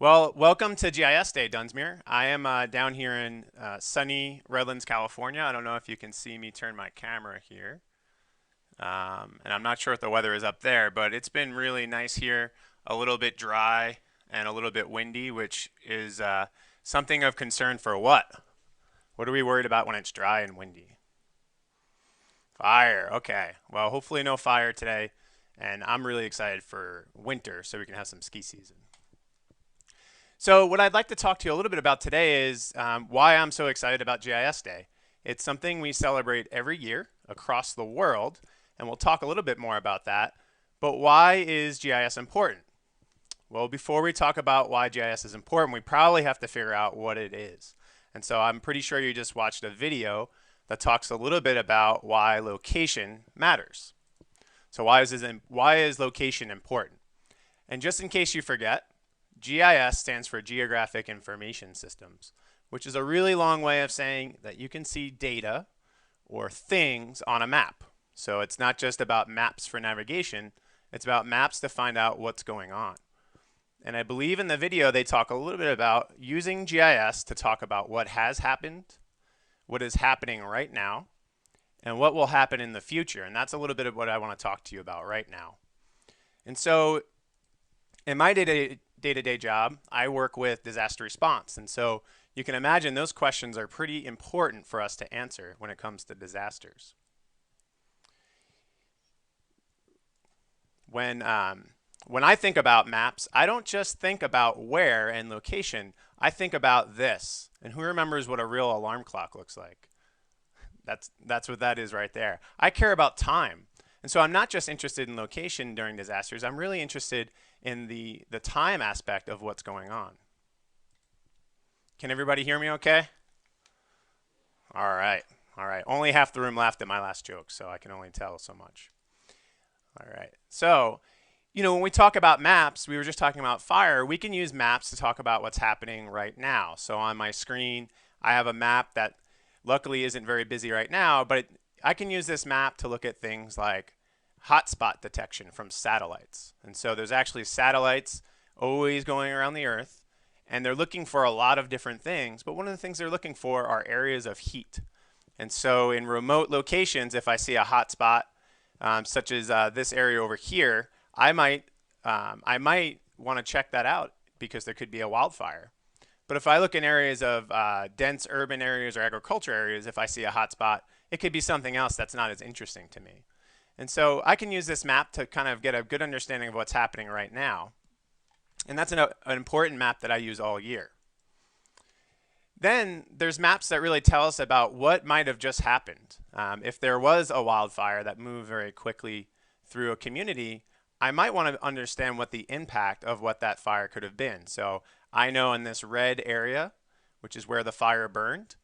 Well, welcome to GIS Day, Dunsmuir. I am down here in sunny Redlands, California. I don't know if you can see me turn my camera here. And I'm not sure if the weather is up there, but it's been really nice here, a little bit dry and a little bit windy, which is something of concern for what? What are we worried about when it's dry and windy? Fire. Okay. Well, hopefully no fire today. And I'm really excited for winter so we can have some ski season. So what I'd like to talk to you a little bit about today is why I'm so excited about GIS Day. It's something we celebrate every year across the world, and we'll talk a little bit more about that. But why is GIS important? Well, before we talk about why GIS is important, we probably have to figure out what it is. And so I'm pretty sure you just watched a video that talks a little bit about why location matters. So why is location important? And just in case you forget, GIS stands for Geographic Information Systems, which is a really long way of saying that you can see data or things on a map. So it's not just about maps for navigation, it's about maps to find out what's going on. And I believe in the video they talk a little bit about using GIS to talk about what has happened, what is happening right now, and what will happen in the future. And that's a little bit of what I want to talk to you about right now. And so in my day-to-day job, I work with disaster response. And so you can imagine those questions are pretty important for us to answer when it comes to disasters. When I think about maps, I don't just think about where and location. I think about this. And who remembers what a real alarm clock looks like? That's what that is right there. I care about time. And so I'm not just interested in location during disasters. I'm really interested in the time aspect of what's going on. Can everybody hear me okay? All right. All right. Only half the room laughed at my last joke, so I can only tell so much. All right. So, when we talk about maps, we were just talking about fire. We can use maps to talk about what's happening right now. So on my screen, I have a map that luckily isn't very busy right now, but I can use this map to look at things like hotspot detection from satellites. And so there's actually satellites always going around the Earth, and they're looking for a lot of different things, but one of the things they're looking for are areas of heat. And so in remote locations, if I see a hotspot, such as this area over here, I might want to check that out because there could be a wildfire. But if I look in areas of dense urban areas or agriculture areas, if I see a hotspot, it could be something else that's not as interesting to me. And so I can use this map to kind of get a good understanding of what's happening right now. And that's an important map that I use all year. Then there's maps that really tell us about what might have just happened. If there was a wildfire that moved very quickly through a community, I might want to understand what the impact of what that fire could have been. So I know in this red area, which is where the fire burned,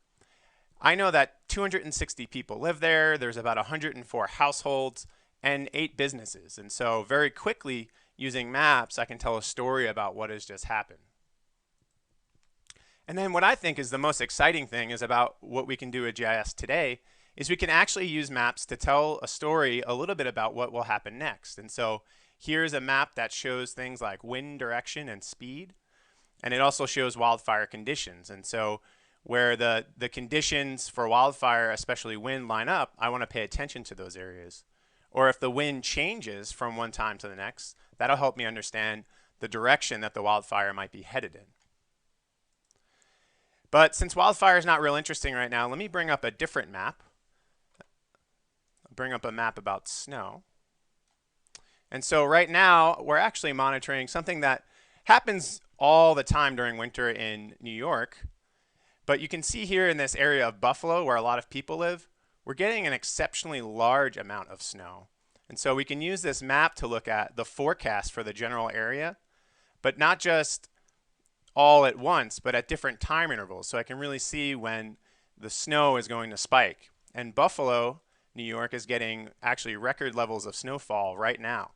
I know that 260 people live there. There's about 104 households and 8 businesses. And so very quickly, using maps, I can tell a story about what has just happened. And then what I think is the most exciting thing is about what we can do with GIS today is we can actually use maps to tell a story a little bit about what will happen next. And so here's a map that shows things like wind direction and speed. And it also shows wildfire conditions. And so where the conditions for wildfire, especially wind, line up, I want to pay attention to those areas. Or if the wind changes from one time to the next, that'll help me understand the direction that the wildfire might be headed in. But since wildfire is not real interesting right now, let me bring up a different map. I'll bring up a map about snow. And so right now, we're actually monitoring something that happens all the time during winter in New York. But you can see here in this area of Buffalo, where a lot of people live, we're getting an exceptionally large amount of snow. And so we can use this map to look at the forecast for the general area, but not just all at once, but at different time intervals. So I can really see when the snow is going to spike. And Buffalo, New York, is getting actually record levels of snowfall right now.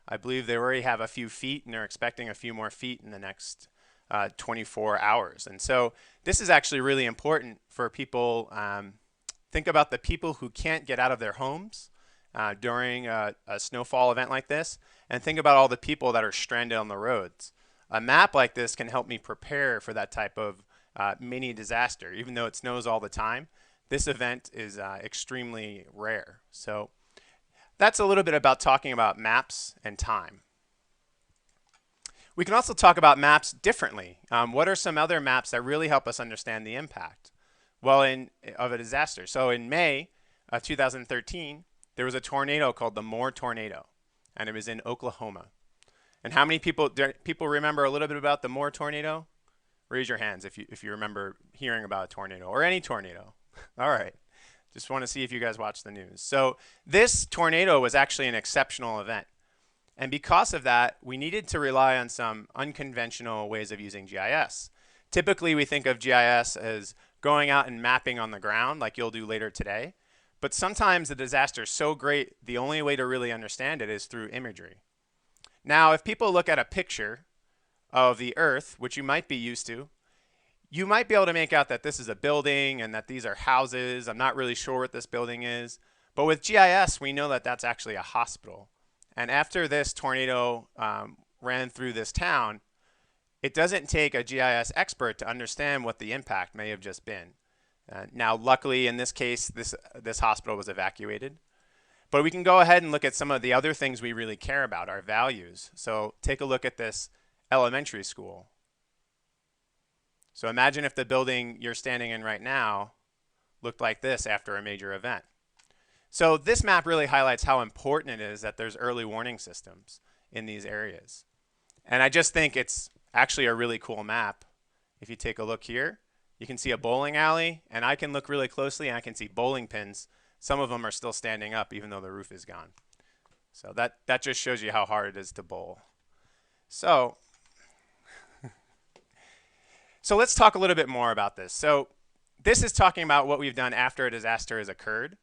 I believe they already have a few feet, and they're expecting a few more feet in the next 24 hours. And so this is actually really important for people. Think about the people who can't get out of their homes during a snowfall event like this, and think about all the people that are stranded on the roads. a map like this can help me prepare for that type of mini disaster. Even though it snows all the time, this event is extremely rare. So that's a little bit about talking about maps and time. We can also talk about maps differently. What are some other maps that really help us understand the impact? Well, of a disaster. So in May of 2013, there was a tornado called the Moore tornado, and it was in Oklahoma. And how many people remember a little bit about the Moore tornado? Raise your hands if you remember hearing about a tornado or any tornado. All right. Just want to see if you guys watch the news. So this tornado was actually an exceptional event. And because of that, we needed to rely on some unconventional ways of using GIS. Typically, we think of GIS as going out and mapping on the ground like you'll do later today. But sometimes the disaster is so great, the only way to really understand it is through imagery. Now, if people look at a picture of the Earth, which you might be used to, you might be able to make out that this is a building and that these are houses. I'm not really sure what this building is. But with GIS, we know that that's actually a hospital. And after this tornado ran through this town, it doesn't take a GIS expert to understand what the impact may have just been. Now, luckily, in this case, this hospital was evacuated. But we can go ahead and look at some of the other things we really care about, our values. So take a look at this elementary school. So imagine if the building you're standing in right now looked like this after a major event. So this map really highlights how important it is that there's early warning systems in these areas. And I just think it's actually a really cool map. If you take a look here, you can see a bowling alley, and I can look really closely and I can see bowling pins. Some of them are still standing up even though the roof is gone. So that just shows you how hard it is to bowl. So let's talk a little bit more about this. So this is talking about what we've done after a disaster has occurred.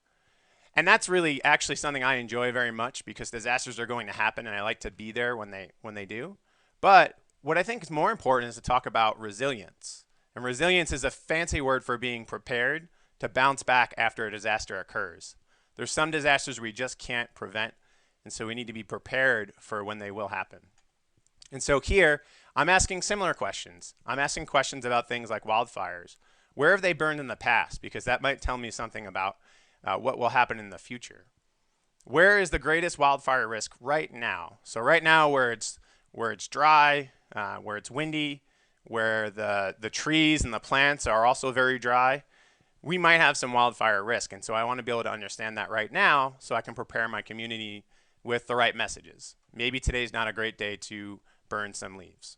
And that's really actually something I enjoy very much because disasters are going to happen and I like to be there when they do. But what I think is more important is to talk about resilience. And resilience is a fancy word for being prepared to bounce back after a disaster occurs. There's some disasters we just can't prevent, and so we need to be prepared for when they will happen. And so here, I'm asking similar questions. I'm asking questions about things like wildfires. Where have they burned in the past? Because that might tell me something about what will happen in the future. Where is the greatest wildfire risk right now? So right now where it's dry, where it's windy, where the trees and the plants are also very dry, we might have some wildfire risk. And so I want to be able to understand that right now so I can prepare my community with the right messages. Maybe today's not a great day to burn some leaves.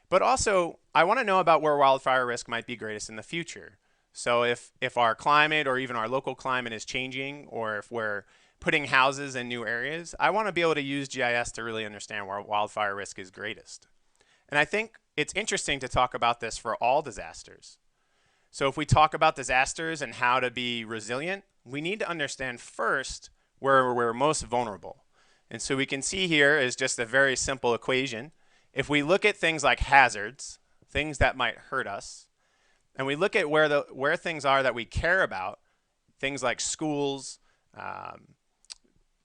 But also, I want to know about where wildfire risk might be greatest in the future. So if our climate or even our local climate is changing, or if we're putting houses in new areas, I want to be able to use GIS to really understand where wildfire risk is greatest. And I think it's interesting to talk about this for all disasters. So if we talk about disasters and how to be resilient, we need to understand first where we're most vulnerable. And so we can see here is just a very simple equation. If we look at things like hazards, things that might hurt us, and we look at where things are that we care about, things like schools,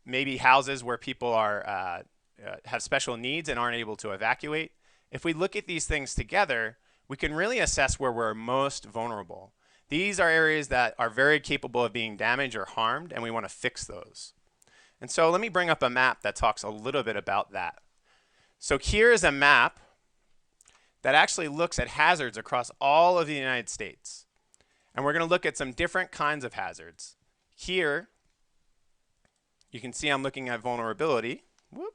maybe houses where people have special needs and aren't able to evacuate. If we look at these things together, we can really assess where we're most vulnerable. These are areas that are very capable of being damaged or harmed, and we want to fix those. And so let me bring up a map that talks a little bit about that. So here is a map that actually looks at hazards across all of the United States. And we're going to look at some different kinds of hazards. Here, you can see I'm looking at vulnerability. Whoop.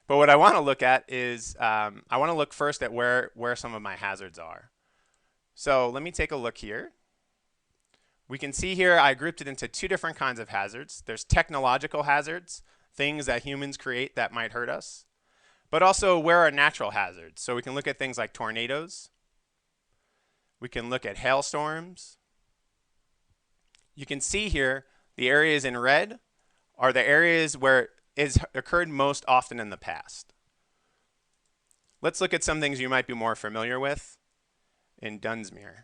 But what I want to look at is, I want to look first at where some of my hazards are. So let me take a look here. We can see here I grouped it into two different kinds of hazards. There's technological hazards, things that humans create that might hurt us, but also where are natural hazards. So we can look at things like tornadoes. We can look at hailstorms. You can see here the areas in red are the areas where it's occurred most often in the past. Let's look at some things you might be more familiar with in Dunsmuir.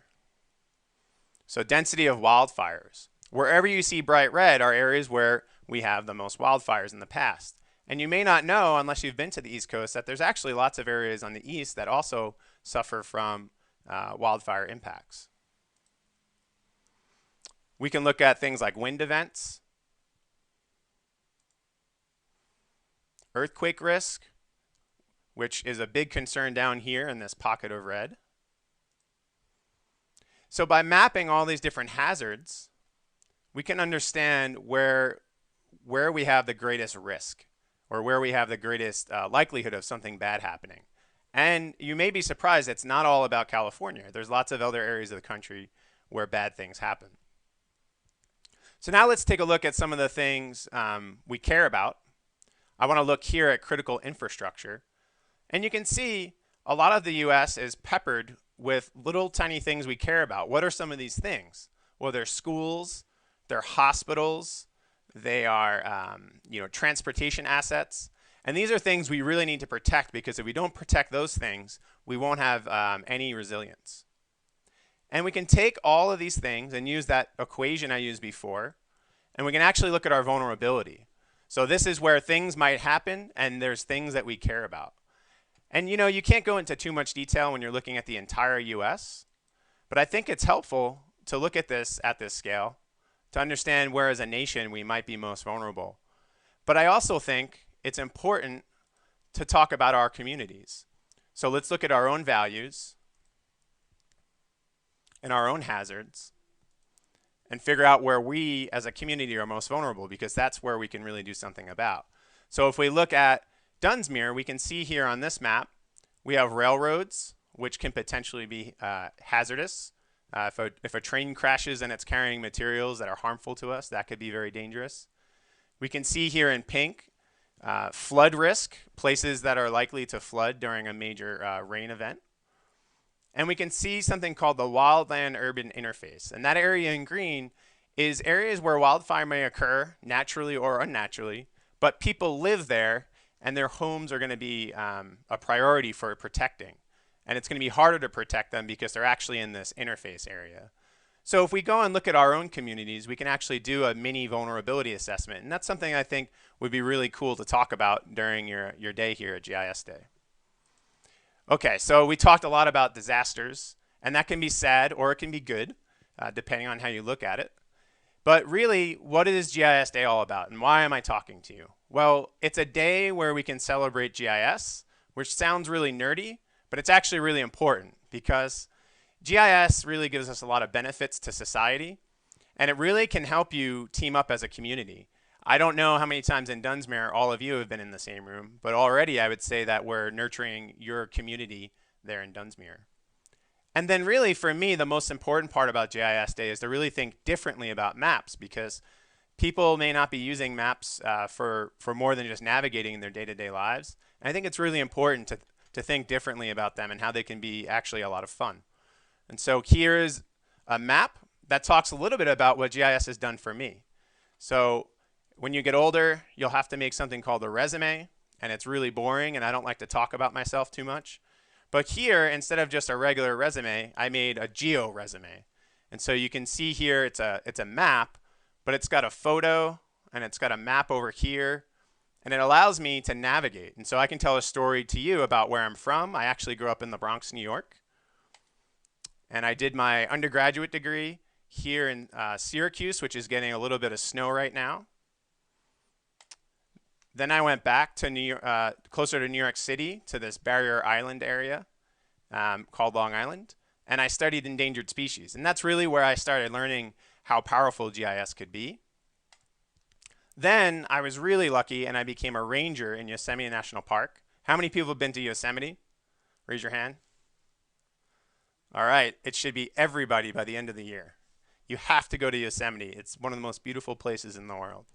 So density of wildfires. Wherever you see bright red are areas where we have the most wildfires in the past. And you may not know, unless you've been to the East Coast, that there's actually lots of areas on the east that also suffer from wildfire impacts. We can look at things like wind events, earthquake risk, which is a big concern down here in this pocket of red. So by mapping all these different hazards, we can understand where we have the greatest risk, or where we have the greatest likelihood of something bad happening. And you may be surprised, it's not all about California. There's lots of other areas of the country where bad things happen. So now let's take a look at some of the things we care about. I want to look here at critical infrastructure. And you can see a lot of the US is peppered with little tiny things we care about. What are some of these things? Well, they're schools, they're hospitals, they are transportation assets. And these are things we really need to protect, because if we don't protect those things, we won't have any resilience. And we can take all of these things and use that equation I used before, and we can actually look at our vulnerability. So this is where things might happen, and there's things that we care about. And you can't go into too much detail when you're looking at the entire US, but I think it's helpful to look at this scale to understand where as a nation we might be most vulnerable. But I also think it's important to talk about our communities. So let's look at our own values and our own hazards and figure out where we as a community are most vulnerable, because that's where we can really do something about. So if we look at Dunsmuir, we can see here on this map, we have railroads, which can potentially be hazardous. If a train crashes and it's carrying materials that are harmful to us, that could be very dangerous. We can see here in pink, flood risk, places that are likely to flood during a major rain event. And we can see something called the wildland-urban interface. And that area in green is areas where wildfire may occur naturally or unnaturally, but people live there and their homes are going to be a priority for protecting. And it's going to be harder to protect them because they're actually in this interface area. So if we go and look at our own communities, we can actually do a mini vulnerability assessment. And that's something I think would be really cool to talk about during your day here at GIS Day. Okay, so we talked a lot about disasters, and that can be sad or it can be good, depending on how you look at it. But really, what is GIS Day all about, and why am I talking to you? Well, it's a day where we can celebrate GIS, which sounds really nerdy, but it's actually really important, because GIS really gives us a lot of benefits to society, and it really can help you team up as a community. I don't know how many times in Dunsmuir all of you have been in the same room, but already I would say that we're nurturing your community there in Dunsmuir. And then really for me, the most important part about GIS Day is to really think differently about maps, because people may not be using maps for more than just navigating in their day-to-day lives. And I think it's really important to think differently about them and how they can be actually a lot of fun. And so here is a map that talks a little bit about what GIS has done for me. So when you get older, you'll have to make something called a resume, and it's really boring, and I don't like to talk about myself too much. But here, instead of just a regular resume, I made a geo resume. And so you can see here it's a map, but it's got a photo, and it's got a map over here, and it allows me to navigate. And so I can tell a story to you about where I'm from. I actually grew up in the Bronx, New York, and I did my undergraduate degree here in Syracuse, which is getting a little bit of snow right now. Then I went back to closer to New York City, to this Barrier Island area called Long Island, and I studied endangered species. And that's really where I started learning how powerful GIS could be. Then I was really lucky, and I became a ranger in Yosemite National Park. How many people have been to Yosemite? Raise your hand. All right, it should be everybody by the end of the year. You have to go to Yosemite. It's one of the most beautiful places in the world.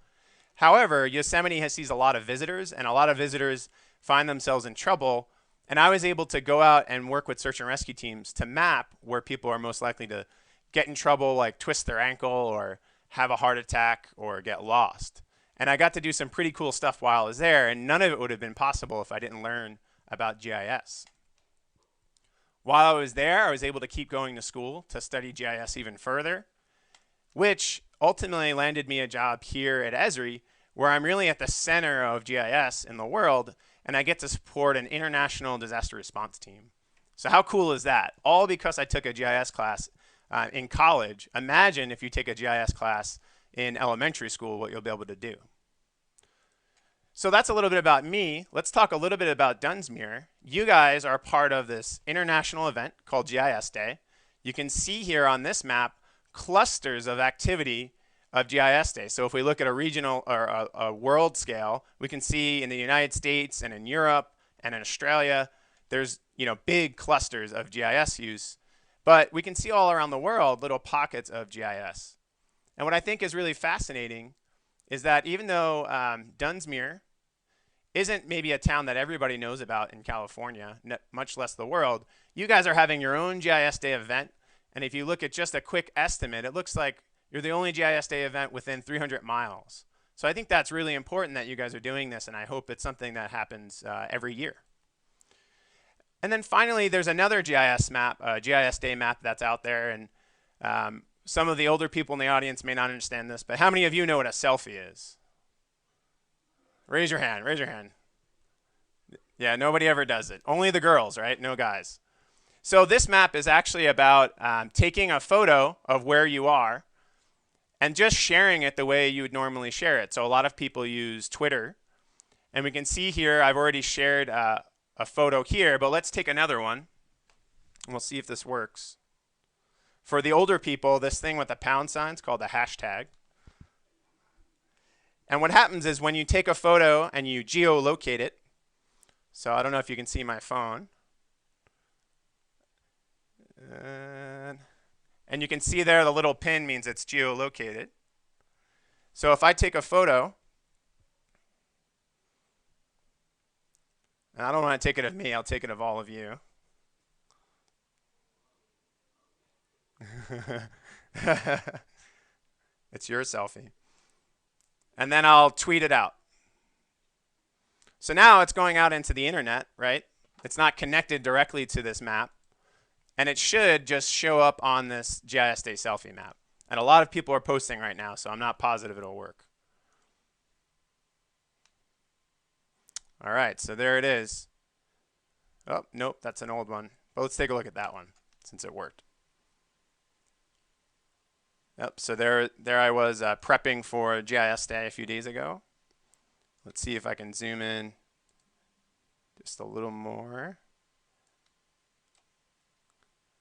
However, Yosemite sees a lot of visitors, and a lot of visitors find themselves in trouble. And I was able to go out and work with search and rescue teams to map where people are most likely to get in trouble, like twist their ankle or have a heart attack or get lost. And I got to do some pretty cool stuff while I was there, and none of it would have been possible if I didn't learn about GIS. While I was there, I was able to keep going to school to study GIS even further, which ultimately landed me a job here at Esri, where I'm really at the center of GIS in the world, and I get to support an international disaster response team. So how cool is that? All because I took a GIS class in college. Imagine if you take a GIS class in elementary school, what you'll be able to do. So that's a little bit about me. Let's talk a little bit about Dunsmuir. You guys are part of this international event called GIS Day. You can see here on this map clusters of activity of GIS Day. So if we look at a regional or a world scale, we can see in the United States and in Europe and in Australia, there's big clusters of GIS use. But we can see all around the world little pockets of GIS. And what I think is really fascinating is that even though Dunsmuir isn't maybe a town that everybody knows about in California, much less the world, you guys are having your own GIS Day event. And if you look at just a quick estimate, it looks like you're the only GIS Day event within 300 miles. So I think that's really important that you guys are doing this, and I hope it's something that happens every year. And then finally, there's another GIS map, GIS Day map that's out there. And some of the older people in the audience may not understand this, but how many of you know what a selfie is? Raise your hand, raise your hand. Yeah, nobody ever does it. Only the girls, right? No guys. So this map is actually about taking a photo of where you are and just sharing it the way you would normally share it. So a lot of people use Twitter. And we can see here, I've already shared a photo here, but let's take another one. And we'll see if this works. For the older people, this thing with the pound sign is called a hashtag. And what happens is when you take a photo and you geolocate it, so I don't know if you can see my phone. And you can see there the little pin means it's geolocated. So if I take a photo, and I don't want to take it of me, I'll take it of all of you. It's your selfie. And then I'll tweet it out. So now it's going out into the internet, right? It's not connected directly to this map. And it should just show up on this GIS Day selfie map. And a lot of people are posting right now, so I'm not positive it'll work. All right, so there it is. Oh, nope, that's an old one. But let's take a look at that one, since it worked. Yep, so there I was prepping for GIS Day a few days ago. Let's see if I can zoom in just a little more.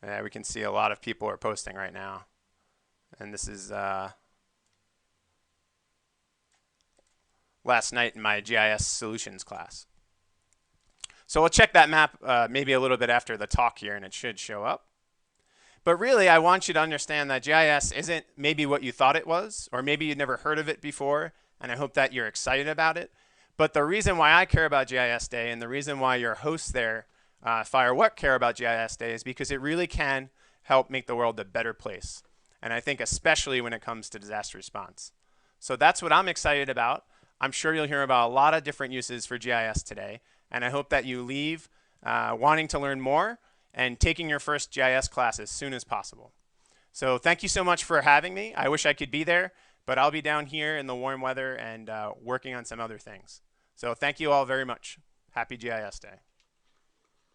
Yeah, we can see a lot of people are posting right now. And this is last night in my GIS Solutions class. So we'll check that map maybe a little bit after the talk here, and it should show up. But really, I want you to understand that GIS isn't maybe what you thought it was, or maybe you'd never heard of it before, and I hope that you're excited about it. But the reason why I care about GIS Day and the reason why your hosts there, Firewhat, care about GIS Day is because it really can help make the world a better place. And I think especially when it comes to disaster response. So that's what I'm excited about. I'm sure you'll hear about a lot of different uses for GIS today, and I hope that you leave wanting to learn more and taking your first GIS class as soon as possible. So thank you so much for having me. I wish I could be there, but I'll be down here in the warm weather and working on some other things. So thank you all very much. Happy GIS Day.